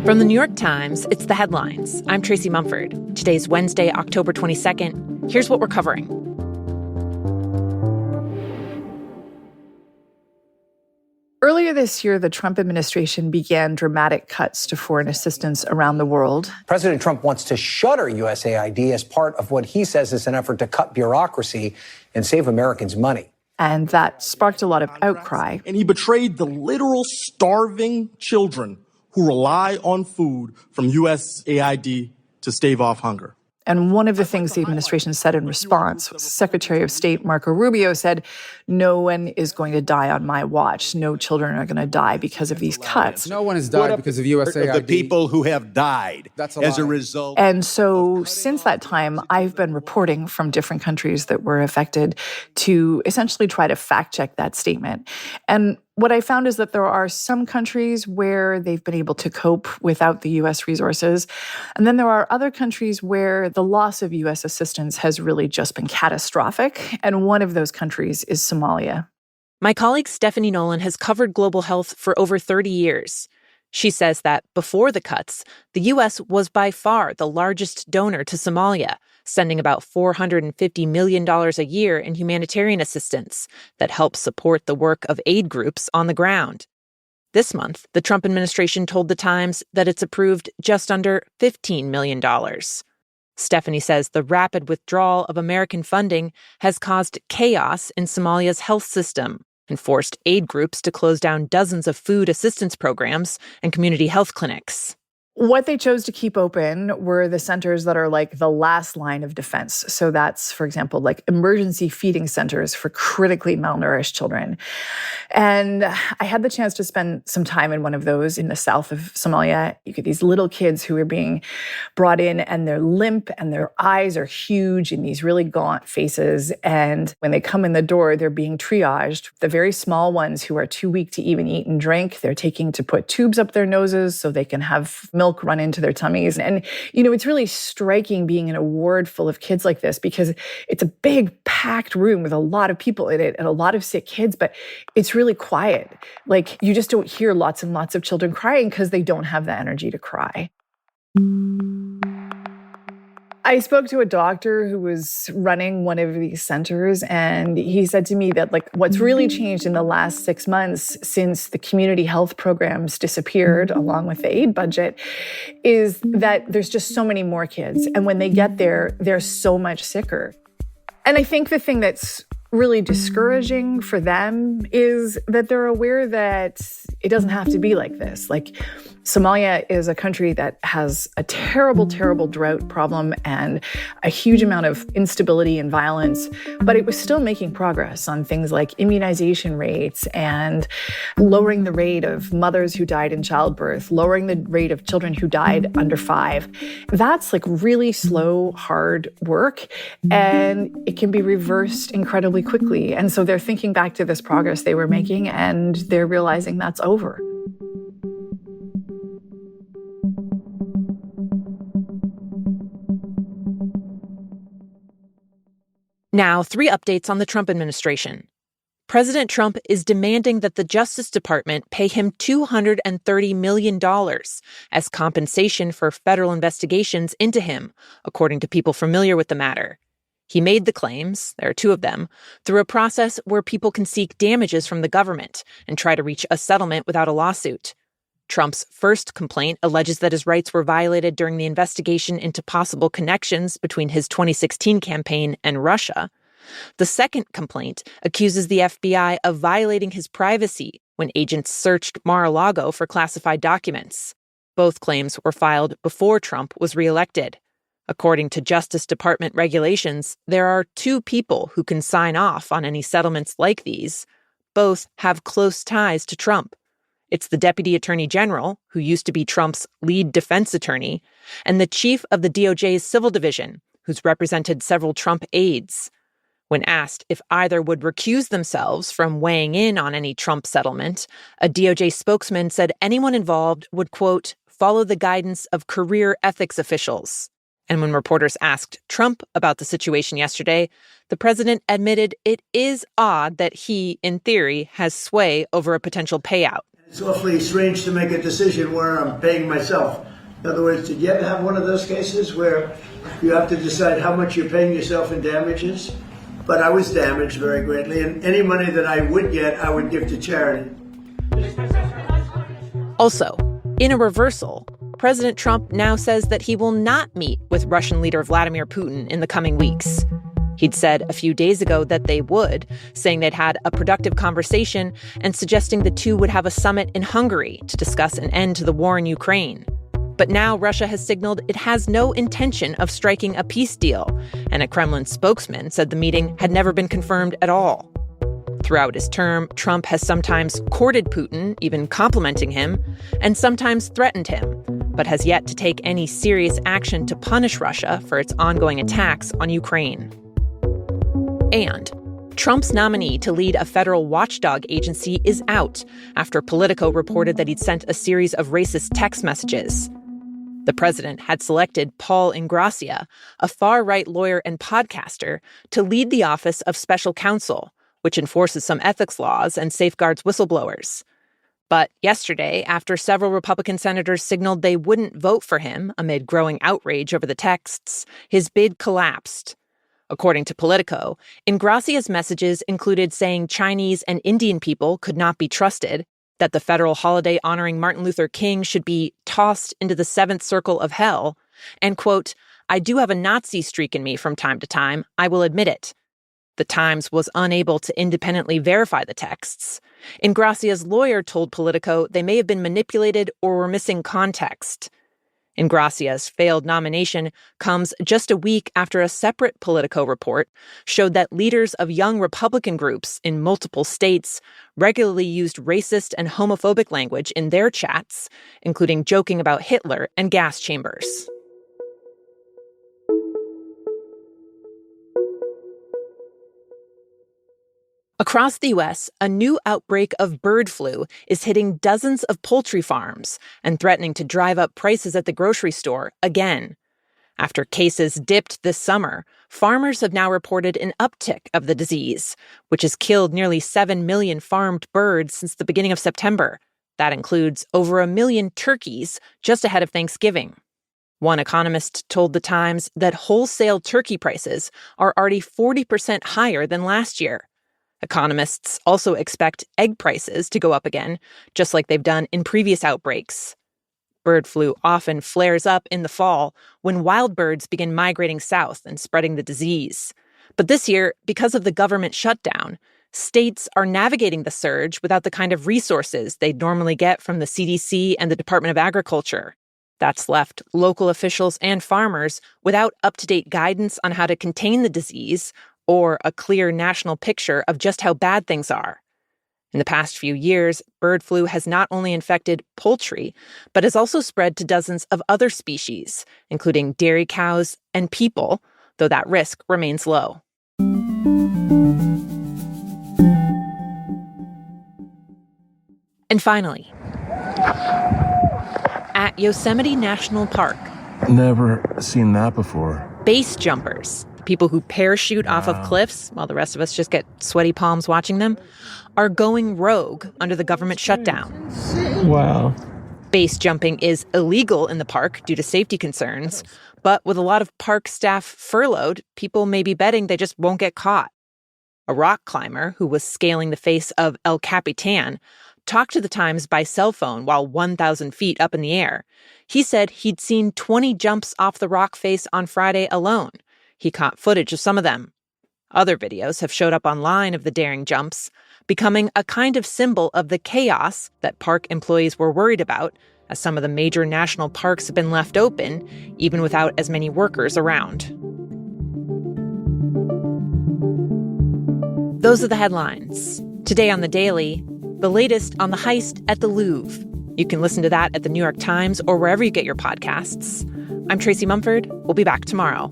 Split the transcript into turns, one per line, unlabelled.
From the New York Times, it's The Headlines. I'm Tracy Mumford. Today's Wednesday, October 22nd. Here's what we're covering.
Earlier this year, the Trump administration began dramatic cuts to foreign assistance around the world.
President Trump wants to shutter U.S.A.I.D. as part of what he says is an effort to cut bureaucracy and save Americans money.
And that sparked a lot of outcry.
And he betrayed the literal starving children who rely on food from U.S.A.I.D. to stave off hunger.
And one of the things the administration said in response was Secretary of State Marco Rubio said, no one is going to die on my watch. No children are going to die because of these cuts.
No one has died because of U.S.A.I.D.
The people who have died as a result.
And so since that time, I've been reporting from different countries that were affected to essentially try to fact check that statement. And what I found is that there are some countries where they've been able to cope without the U.S. resources. And then there are other countries where the loss of U.S. assistance has really just been catastrophic. And one of those countries is Somalia.
My colleague Stephanie Nolan has covered global health for over 30 years. She says that before the cuts, the U.S. was by far the largest donor to Somalia, sending about $450 million a year in humanitarian assistance that helps support the work of aid groups on the ground. This month, the Trump administration told The Times that it's approved just under $15 million. Stephanie says the rapid withdrawal of American funding has caused chaos in Somalia's health system and forced aid groups to close down dozens of food assistance programs and community health clinics.
What they chose to keep open were the centers that are like the last line of defense. So that's, for example, like emergency feeding centers for critically malnourished children. And I had the chance to spend some time in one of those in the south of Somalia. You get these little kids who are being brought in and they're limp and their eyes are huge and these really gaunt faces. And when they come in the door, they're being triaged. The very small ones who are too weak to even eat and drink, they're taking to put tubes up their noses so they can have milk run into their tummies. And, you know, it's really striking being in a ward full of kids like this because it's a big packed room with a lot of people in it and a lot of sick kids, but it's really quiet. Like you just don't hear lots and lots of children crying because they don't have the energy to cry. I spoke to a doctor who was running one of these centers, and he said to me that what's really changed in the last 6 months since the community health programs disappeared along with the aid budget is that there's just so many more kids. And when they get there, they're so much sicker. And I think the thing that's really discouraging for them is that they're aware that it doesn't have to be like this. Like Somalia is a country that has a terrible, terrible drought problem and a huge amount of instability and violence, but it was still making progress on things like immunization rates and lowering the rate of mothers who died in childbirth, lowering the rate of children who died under 5. That's really slow, hard work, and it can be reversed incredibly quickly. And so they're thinking back to this progress they were making, and they're realizing that's over.
Now, 3 updates on the Trump administration. President Trump is demanding that the Justice Department pay him $230 million as compensation for federal investigations into him, according to people familiar with the matter. He made the claims, there are 2 of them, through a process where people can seek damages from the government and try to reach a settlement without a lawsuit. Trump's first complaint alleges that his rights were violated during the investigation into possible connections between his 2016 campaign and Russia. The second complaint accuses the FBI of violating his privacy when agents searched Mar-a-Lago for classified documents. Both claims were filed before Trump was reelected. According to Justice Department regulations, there are 2 people who can sign off on any settlements like these. Both have close ties to Trump. It's the Deputy Attorney General, who used to be Trump's lead defense attorney, and the chief of the DOJ's Civil Division, who's represented several Trump aides. When asked if either would recuse themselves from weighing in on any Trump settlement, a DOJ spokesman said anyone involved would, quote, follow the guidance of career ethics officials. And when reporters asked Trump about the situation yesterday, the president admitted it is odd that he, in theory, has sway over a potential payout.
It's awfully strange to make a decision where I'm paying myself. In other words, did you ever have one of those cases where you have to decide how much you're paying yourself in damages? But I was damaged very greatly, and any money that I would get, I would give to charity.
Also, in a reversal, President Trump now says that he will not meet with Russian leader Vladimir Putin in the coming weeks. He'd said a few days ago that they would, saying they'd had a productive conversation and suggesting the two would have a summit in Hungary to discuss an end to the war in Ukraine. But now Russia has signaled it has no intention of striking a peace deal, and a Kremlin spokesman said the meeting had never been confirmed at all. Throughout his term, Trump has sometimes courted Putin, even complimenting him, and sometimes threatened him, but has yet to take any serious action to punish Russia for its ongoing attacks on Ukraine. And Trump's nominee to lead a federal watchdog agency is out after Politico reported that he'd sent a series of racist text messages. The president had selected Paul Ingrassia, a far-right lawyer and podcaster, to lead the Office of Special Counsel, which enforces some ethics laws and safeguards whistleblowers. But yesterday, after several Republican senators signaled they wouldn't vote for him amid growing outrage over the texts, his bid collapsed. According to Politico, Ingrassia's messages included saying Chinese and Indian people could not be trusted, that the federal holiday honoring Martin Luther King should be tossed into the seventh circle of hell, and, quote, I do have a Nazi streak in me from time to time, I will admit it. The Times was unable to independently verify the texts. Ingrassia's lawyer told Politico they may have been manipulated or were missing context. Ingrassia's failed nomination comes just a week after a separate Politico report showed that leaders of young Republican groups in multiple states regularly used racist and homophobic language in their chats, including joking about Hitler and gas chambers. Across the U.S., a new outbreak of bird flu is hitting dozens of poultry farms and threatening to drive up prices at the grocery store again. After cases dipped this summer, farmers have now reported an uptick of the disease, which has killed nearly 7 million farmed birds since the beginning of September. That includes over 1 million turkeys just ahead of Thanksgiving. One economist told The Times that wholesale turkey prices are already 40% higher than last year. Economists also expect egg prices to go up again, just like they've done in previous outbreaks. Bird flu often flares up in the fall when wild birds begin migrating south and spreading the disease. But this year, because of the government shutdown, states are navigating the surge without the kind of resources they'd normally get from the CDC and the Department of Agriculture. That's left local officials and farmers without up-to-date guidance on how to contain the disease or a clear national picture of just how bad things are. In the past few years, bird flu has not only infected poultry, but has also spread to dozens of other species, including dairy cows and people, though that risk remains low. And finally, at Yosemite National Park.
Never seen that before.
Base jumpers, people who parachute off of cliffs while the rest of us just get sweaty palms watching them, are going rogue under the government shutdown.
Wow.
Base jumping is illegal in the park due to safety concerns, but with a lot of park staff furloughed, people may be betting they just won't get caught. A rock climber who was scaling the face of El Capitan talked to The Times by cell phone while 1,000 feet up in the air. He said he'd seen 20 jumps off the rock face on Friday alone. He caught footage of some of them. Other videos have showed up online of the daring jumps, becoming a kind of symbol of the chaos that park employees were worried about, as some of the major national parks have been left open, even without as many workers around. Those are the headlines. Today on The Daily, the latest on the heist at the Louvre. You can listen to that at the New York Times or wherever you get your podcasts. I'm Tracy Mumford. We'll be back tomorrow.